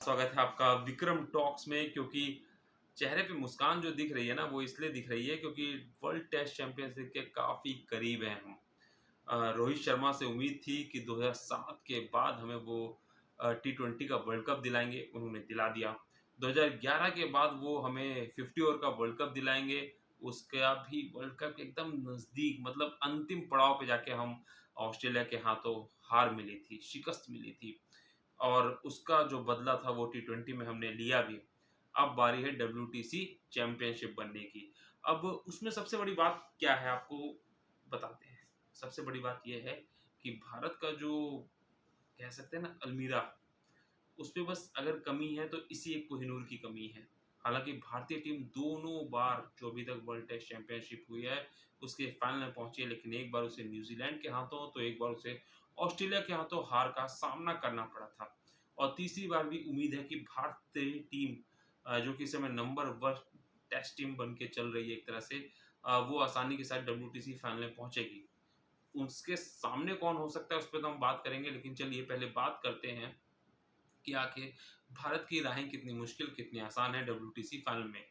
स्वागत है आपका विक्रम टॉक्स में। क्योंकि चेहरे पे मुस्कान जो दिख रही है ना, वो इसलिए दिख रही है क्योंकि वर्ल्ड टेस्ट चैंपियनशिप के काफ़ी करीब हैं हम। रोहित शर्मा से उम्मीद थी कि 2007 के बाद हमें वो टी20 का वर्ल्ड कप दिलाएँगे, उन्होंने दिला दिया। 2011 के बाद वो हमें 50 ओवर का वर्ल्ड कप दिलाएँगे, उसका भी वर्ल्ड कप के एकदम नज़दीक मतलब अंतिम पड़ाव पे जाके हम ऑस्ट्रेलिया के हाथों हार मिली थी, शिकस्त मिली थी। और उसका जो बदला था वो टी20 में हमने लिया भी। अब बारी है डब्ल्यूटीसी चैंपियनशिप बनने की। अब उसमें सबसे बड़ी बात क्या है आपको बताते हैं। सबसे बड़ी बात ये है कि भारत का जो कह सकते हैं ना अलमीरा, उसपे बस अगर कमी है तो इसी एक कोहिनूर की कमी है। हालाँकि भारतीय टीम दोनों बार जो अभी तक वर्ल्ड टेस्ट चैंपियनशिप हुई है, उसके फाइनल में पहुँची है, लेकिन एक बार उसे न्यूज़ीलैंड के हाथों तो एक बार उसे ऑस्ट्रेलिया के हाथों हार का सामना करना पड़ा था। और तीसरी बार भी उम्मीद है कि भारतीय टीम जो कि इस समय नंबर 1 टेस्ट टीम बन के चल रही है एक तरह से, वो आसानी के साथ डब्ल्यूटीसी फाइनल में पहुँचेगी। उसके सामने कौन हो सकता है उस पे तो हम बात करेंगे, लेकिन चलिए पहले बात करते हैं कि आखिर भारत की राहें कितनी मुश्किल, कितनी आसान है डब्ल्यूटीसी फाइनल में।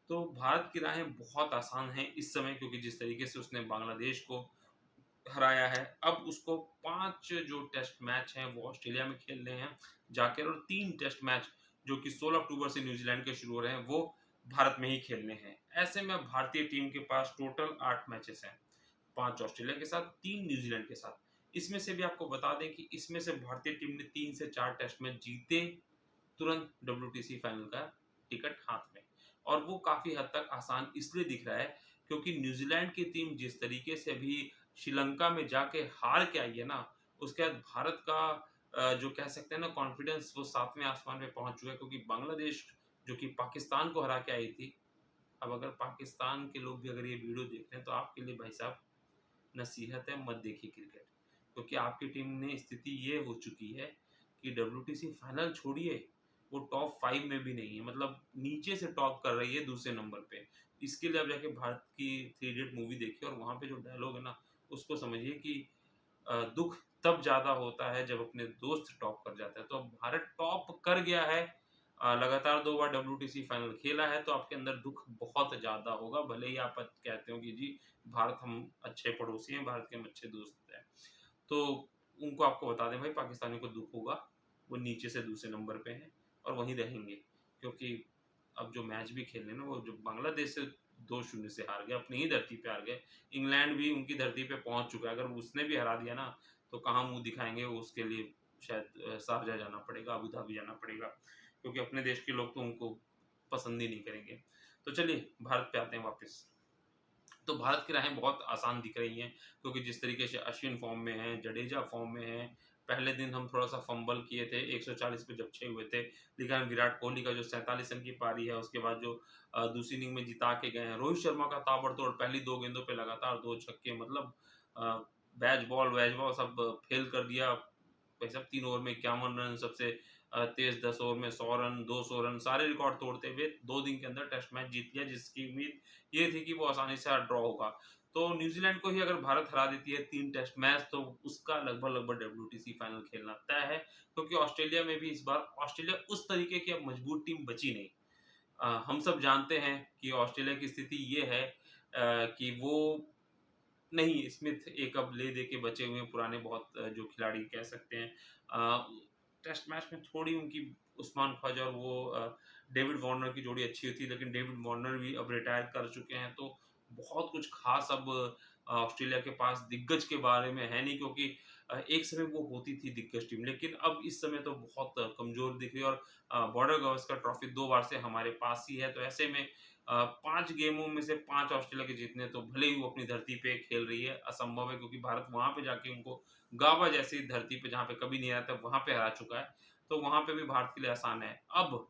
तो भारत की राहें बहुत आसान हैं इस समय, क्योंकि जिस तरीके से उसने बांग्लादेश को हराया है, अब उसको 5 जो टेस्ट मैच हैं वो ऑस्ट्रेलिया में खेलने हैं जाकर, और 3 टेस्ट मैच जो कि 16 अक्टूबर से न्यूज़ीलैंड के शुरू हो रहे हैं, वो भारत में ही खेलने हैं। ऐसे में भारतीय टीम के पास टोटल 8 मैचेस हैं। 5 ऑस्ट्रेलिया के साथ, 3 न्यूज़ीलैंड के साथ। इसमें से भी आपको बता दें कि इसमें से भारतीय टीम ने 3 से 4 टेस्ट मैच जीते, तुरंत डब्ल्यूटीसी फाइनल का टिकट हाथ में। और वो काफ़ी हद तक आसान इसलिए दिख रहा है क्योंकि न्यूज़ीलैंड की टीम जिस तरीके से अभी श्रीलंका में जाके हार के आई है ना, उसके बाद भारत का जो कह सकते हैं ना कॉन्फिडेंस, वो 7वें आसमान पे पहुँच चुका है, क्योंकि बांग्लादेश जो कि पाकिस्तान को हरा के आई थी। अब अगर पाकिस्तान के लोग भी अगर ये वीडियो देख रहे हैं तो आपके लिए भाई साहब नसीहत है, मत देखिए क्रिकेट। क्योंकि आपकी टीम में स्थिति ये हो चुकी है कि डब्ल्यूटीसी फाइनल छोड़िए, वो टॉप 5 में भी नहीं है, मतलब नीचे से टॉप कर रही है दूसरे नंबर पे। इसके लिए आप जाके भारत की थ्री इडियट मूवी देखिए और वहाँ पे जो डायलॉग है ना, उसको समझिए कि दुःख तब ज़्यादा होता है जब अपने दोस्त टॉप कर जाता है। तो अब भारत टॉप कर गया है, लगातार 2 बार डब्ल्यूटीसी फाइनल खेला है, तो आपके अंदर दुःख बहुत ज़्यादा होगा। भले ही आप कहते हो कि जी भारत हम अच्छे पड़ोसी हैं, भारत के हम अच्छे दोस्त हैं। तो उनको आपको बता दें भाई, पाकिस्तानियों को दुःख होगा, वो नीचे से दूसरे नंबर पे हैं और वहीं रहेंगे। क्योंकि अब जो मैच भी खेल रहे हैं ना, वो जो बांग्लादेश से 2-0 से हार गए, अपनी ही धरती पे हार गए। इंग्लैंड भी उनकी धरती पे पहुँच चुका है, अगर उसने भी हरा दिया ना, तो कहाँ मुँह दिखाएँगे, उसके लिए शायद शारजाह जाना पड़ेगा, अबू धाबी जाना पड़ेगा, क्योंकि अपने देश के लोग तो उनको पसंद ही नहीं करेंगे। तो चलिए भारत पे आते हैं वापस। तो भारत की राहें बहुत आसान दिख रही हैं, क्योंकि जिस तरीके से अश्विन फॉर्म में हैं, जडेजा फॉर्म में हैं। पहले दिन हम थोड़ा-सा फंबल किए थे 140 पे जब 6 हुए थे, लेकिन विराट कोहली का जो 47 रन की पारी है, उसके बाद जो दूसरी इनिंग में जिता के गए हैं। रोहित शर्मा का ताबड़तोड़ पहली 2 गेंदों पे लगातार 2 छक्के, मतलब अ, वैज बॉल सब फेल कर दिया। भाई साहब 3 ओवर में 51 रन, सबसे तेज़ 10 ओवर में 100 रन, 200 रन, सारे रिकॉर्ड तोड़ते हुए 2 दिन के अंदर टेस्ट मैच जीत लिया, जिसकी उम्मीद ये थी कि वो आसानी से ड्रॉ होगा। तो न्यूज़ीलैंड को ही अगर भारत हरा देती है 3 टेस्ट मैच, तो उसका लगभग-लगभग डब्ल्यूटीसी फाइनल खेलना तय है, क्योंकि ऑस्ट्रेलिया में भी इस बार ऑस्ट्रेलिया उस तरीके की अब मजबूत टीम बची नहीं। हम सब जानते हैं कि ऑस्ट्रेलिया की स्थिति ये है कि वो नहीं, स्मिथ एक अब ले दे के बचे हुए हैं पुराने बहुत, जो खिलाड़ी कह सकते हैं। अ, टेस्ट मैच में थोड़ी उनकी उस्मान ख्वाजा और वो डेविड वार्नर की जोड़ी अच्छी होती है, लेकिन डेविड वार्नर भी अब रिटायर कर चुके हैं, तो बहुत कुछ ख़ास अब ऑस्ट्रेलिया के पास दिग्गज के बारे में है नहीं, क्योंकि एक समय वो होती थी दिग्गज टीम, लेकिन अब इस समय तो बहुत कमज़ोर दिख रही है। और बॉर्डर गावस्कर ट्रॉफ़ी 2 बार से हमारे पास ही है, तो ऐसे में 5 गेमों में से 5 ऑस्ट्रेलिया के जीतने, तो भले ही वो अपनी धरती पे खेल रही है, असंभव है, क्योंकि भारत वहाँ पे जाके उनको गाबा जैसी धरती पे जहाँ पे कभी नहीं आया था, वहाँ पे हरा चुका है, तो वहाँ पे भी भारत के लिए आसान है। अब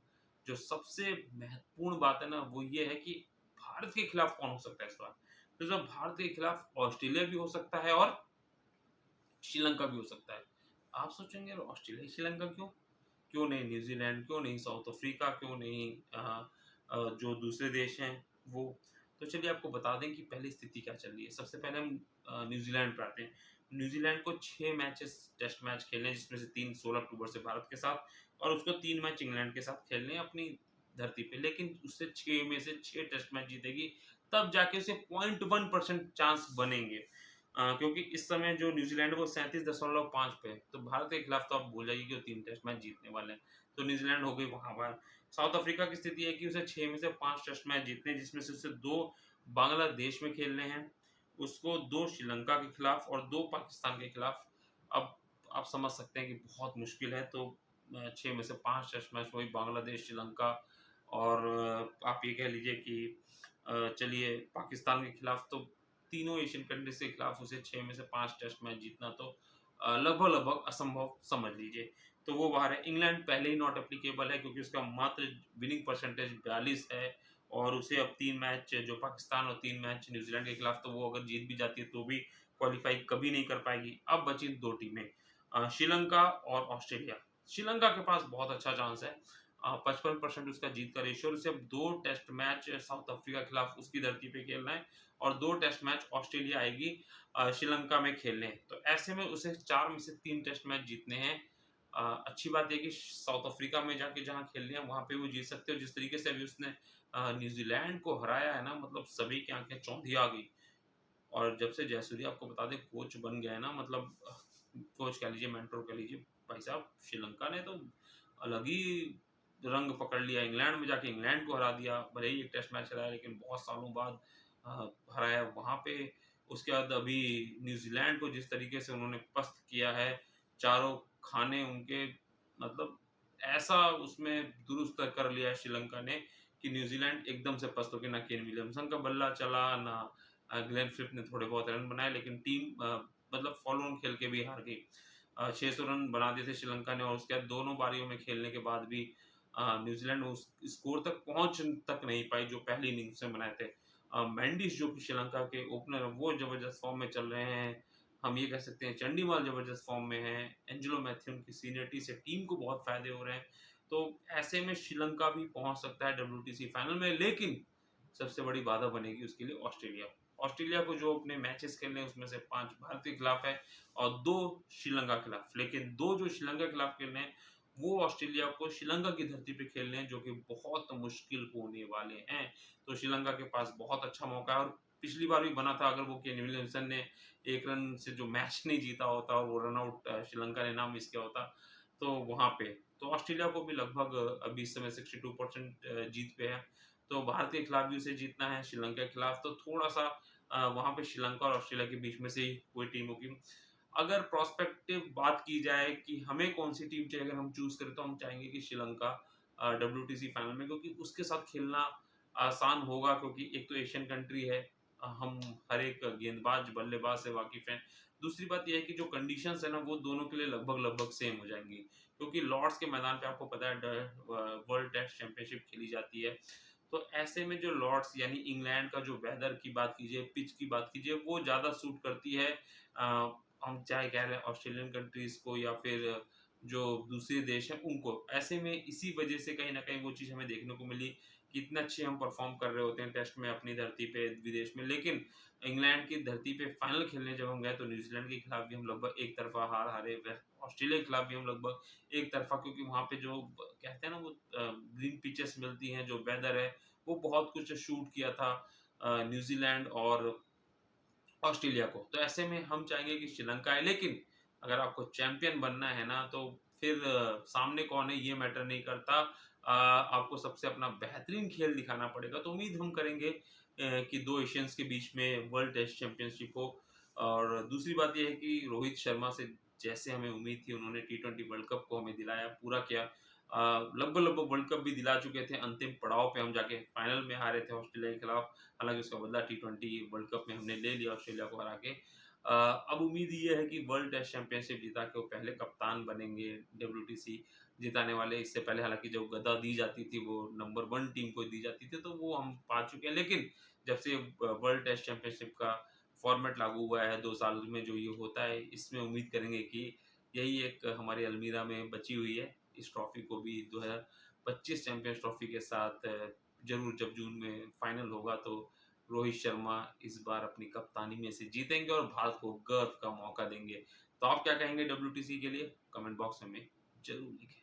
जो सबसे महत्वपूर्ण बात है ना, वो ये है कि भारत के खिलाफ कौन हो सकता है इस बार? तो जब भारत के खिलाफ ऑस्ट्रेलिया भी हो सकता है और श्रीलंका भी हो सकता है। आप सोचेंगे यार ऑस्ट्रेलिया, श्रीलंका क्यों? क्यों नहीं न्यूज़ीलैंड, क्यों नहीं साउथ अफ्रीका, क्यों नहीं जो दूसरे देश हैं वो? तो चलिए आपको बता दें कि पहले स्थिति क्या चल रही है। सबसे पहले हम न्यूज़ीलैंड पे आते हैं। न्यूज़ीलैंड को 6 मैचेस टेस्ट मैच खेलने हैं, जिसमें से 3 16 अक्टूबर से भारत के साथ और उसको 3 मैच इंग्लैंड के साथ खेलने हैं अपनी धरती पे, लेकिन उससे 6 में से 6 टेस्ट मैच जीतेगी, तब जाके उसे 0.1% चांस बनेंगे। क्योंकि इस समय जो न्यूजीलैंड है वो 37.5 पे है, तो भारत के खिलाफ तो आप भूल जाइए कि वो 3 टेस्ट मैच जीतने वाले हैं। तो न्यूजीलैंड हो गई वहाँ बाहर। साउथ अफ्रीका की स्थिति है कि उसे 6 में से 5 टेस्ट मैच जीतने हैं, जिसमें से उसे 2 बांग्लादेश में खेलने हैं, उसको 2 श्रीलंका के खिलाफ और 2 पाकिस्तान के खिलाफ। अब आप समझ सकते हैं कि बहुत मुश्किल है, तो 6 में से 5 टेस्ट मैच वही बांग्लादेश, श्रीलंका और आप ये कह लीजिए कि चलिए पाकिस्तान के खिलाफ, तो तीनों एशियन कंट्रीज के खिलाफ उसे 6 में से 5 टेस्ट मैच जीतना तो लगभग-लगभग असंभव समझ लीजिए। तो वो बाहर है। इंग्लैंड पहले ही नॉट एप्लीकेबल है क्योंकि उसका मात्र विनिंग परसेंटेज 42 है और उसे अब 3 मैच जो पाकिस्तान और 3 मैच न्यूजीलैंड के खिलाफ, तो वो अगर जीत भी जाती है तो भी क्वालीफाई कभी नहीं कर पाएगी। अब बची 2 टीमें, श्रीलंका और ऑस्ट्रेलिया। श्रीलंका के पास बहुत अच्छा चांस है। 55% उसका जीत का रेशियो, और उसे अब 2 टेस्ट मैच साउथ अफ्रीका के खिलाफ उसकी धरती पे खेलना है और 2 टेस्ट मैच ऑस्ट्रेलिया आएगी श्रीलंका में खेलने हैं। तो ऐसे में उसे 4 में से 3 टेस्ट मैच जीतने हैं। अच्छी बात ये है कि साउथ अफ्रीका में जाके जहाँ खेलने हैं वहाँ पे वो जीत सकते हो। जिस तरीके से अभी उसने न्यूजीलैंड को हराया है ना, मतलब सभी की आंखें चौंधी आ गई। और जब से जयसूर्या आपको बता दें कोच बन गया है ना, मतलब कोच कह लीजिए, मेंटर कह लीजिए, भाई साहब श्रीलंका ने तो अलग ही रंग पकड़ लिया। इंग्लैंड में जाके इंग्लैंड को हरा दिया, भले ही एक टेस्ट मैच हराया लेकिन बहुत सालों बाद हराया वहाँ पे। उसके बाद अभी न्यूजीलैंड को जिस तरीके से उन्होंने पस्त किया है, चारों खाने उनके, मतलब ऐसा उसमें दुरुस्त कर लिया है श्रीलंका ने कि न्यूजीलैंड एकदम से पस्त हो गई। ना केन विलियमसन का बल्ला चला, ना ग्लेन फिलिप ने थोड़े बहुत रन बनाए, लेकिन टीम मतलब फॉलो ऑन खेल के भी हार गई। 600 रन बना दिए थे श्रीलंका ने और उसके बाद दोनों बारियों में खेलने के बाद भी न्यूजीलैंड उस स्कोर तक पहुंच तक नहीं पाई जो पहली इनिंग्स में बनाए थे। मेंडिस जो कि श्रीलंका के ओपनर है वो जबरदस्त फॉर्म में चल रहे हैं। हम ये कह सकते हैं चंडीमाल जबरदस्त फॉर्म में है। एंजेलो मैथ्यू की सीनियरिटी से टीम को बहुत फायदे हो रहे हैं। तो ऐसे में श्रीलंका भी पहुंच सकता है डब्ल्यूटीसी फाइनल में, लेकिन सबसे बड़ी बाधा बनेगी उसके लिए ऑस्ट्रेलिया। ऑस्ट्रेलिया को जो अपने मैचेस खेलने हैं उसमें से 5 भारत के खिलाफ है और 2 श्रीलंका के खिलाफ, लेकिन 2 जो श्रीलंका के खिलाफ खेलने हैं वो ऑस्ट्रेलिया को श्रीलंका की धरती पे खेलने हैं, जो कि बहुत मुश्किल होने वाले हैं। तो श्रीलंका के पास बहुत अच्छा मौका है, और पिछली बार भी बना था, अगर वो केन विलियमसन ने 1 रन से जो मैच नहीं जीता होता और वो रन आउट श्रीलंका ने ना मिस किया होता, तो वहाँ पे तो ऑस्ट्रेलिया को भी लगभग अभी इस समय 62% जीत पे है। तो भारत के खिलाफ भी उसे जीतना है, श्रीलंका के खिलाफ तो थोड़ा-सा वहाँ पे श्रीलंका और ऑस्ट्रेलिया के बीच में से ही कोई टीम होगी। अगर प्रोस्पेक्टिव बात की जाए कि हमें कौन-सी टीम चाहिए, अगर हम चूज़ करें, तो हम चाहेंगे कि श्रीलंका डब्ल्यूटीसी फाइनल में, क्योंकि उसके साथ खेलना आसान होगा, क्योंकि एक तो एशियन कंट्री है, हम हर एक गेंदबाज, बल्लेबाज से वाकिफ़ हैं। दूसरी बात ये है कि जो कंडीशंस है ना वो दोनों के लिए लगभग-लगभग सेम हो जाएँगी, क्योंकि लॉर्ड्स के मैदान पे आपको पता है वर्ल्ड टेस्ट चैंपियनशिप खेली जाती है। तो ऐसे में जो लॉर्ड्स यानी इंग्लैंड का जो वेदर की बात कीजिए, पिच की बात कीजिए, वो ज़्यादा सूट करती है हम चाहे कह रहे हैं ऑस्ट्रेलियन कंट्रीज़ को या फिर जो दूसरे देश हैं उनको। ऐसे में इसी वजह से कहीं न कहीं वो चीज़ हमें देखने को मिली कि इतने अच्छे हम परफ़ॉर्म कर रहे होते हैं टेस्ट में अपनी धरती पे, विदेश में। लेकिन इंग्लैंड की धरती पे फाइनल खेलने जब हम गए तो न्यूज़ीलैंड के खिलाफ भी हम लगभग एक तरफ़ा हार हारे, ऑस्ट्रेलिया के खिलाफ भी हम लगभग एक तरफ़ा, क्योंकि वहाँ पे जो कहते हैं ना वो ग्रीन पिचेस मिलती हैं, जो वेदर है वो बहुत कुछ शूट किया था न्यूज़ीलैंड और ऑस्ट्रेलिया को। तो ऐसे में हम चाहेंगे कि श्रीलंका आए, लेकिन अगर आपको चैंपियन बनना है ना, तो फिर सामने कौन है ये मैटर नहीं करता। आपको सबसे अपना बेहतरीन खेल दिखाना पड़ेगा। तो उम्मीद हम करेंगे कि 2 एशियंस के बीच में वर्ल्ड टेस्ट चैंपियनशिप हो। और दूसरी बात ये है कि रोहित शर्मा से जैसे हमें उम्मीद थी, उन्होंने टी20 वर्ल्ड कप को हमें दिलाया, पूरा किया। लगभग-लगभग वर्ल्ड कप भी दिला चुके थे, अंतिम पड़ाव पे हम जाके फाइनल में हारे थे ऑस्ट्रेलिया के खिलाफ। हालाँकि उसका बदला टी20 वर्ल्ड कप में हमने ले लिया ऑस्ट्रेलिया को हरा के। अब उम्मीद ये है कि वर्ल्ड टेस्ट चैंपियनशिप जीता के वो पहले कप्तान बनेंगे डब्ल्यूटीसी जिताने वाले। इससे पहले हालाँकि जो गदा दी जाती थी वो नंबर 1 टीम को दी जाती थी, तो वो हम पा चुके हैं। लेकिन जब से वर्ल्ड टेस्ट चैंपियनशिप का फॉर्मेट लागू हुआ है 2 साल में जो ये होता है, इसमें उम्मीद करेंगे कि यही एक हमारी अलमीरा में बची हुई है। इस ट्रॉफ़ी को भी 2025 चैंपियंस ट्रॉफ़ी के साथ ज़रूर जब जून में फाइनल होगा, तो रोहित शर्मा इस बार अपनी कप्तानी में से जीतेंगे और भारत को गर्व का मौका देंगे। तो आप क्या कहेंगे डब्ल्यूटीसी के लिए? कमेंट बॉक्स में हमें ज़रूर लिखें।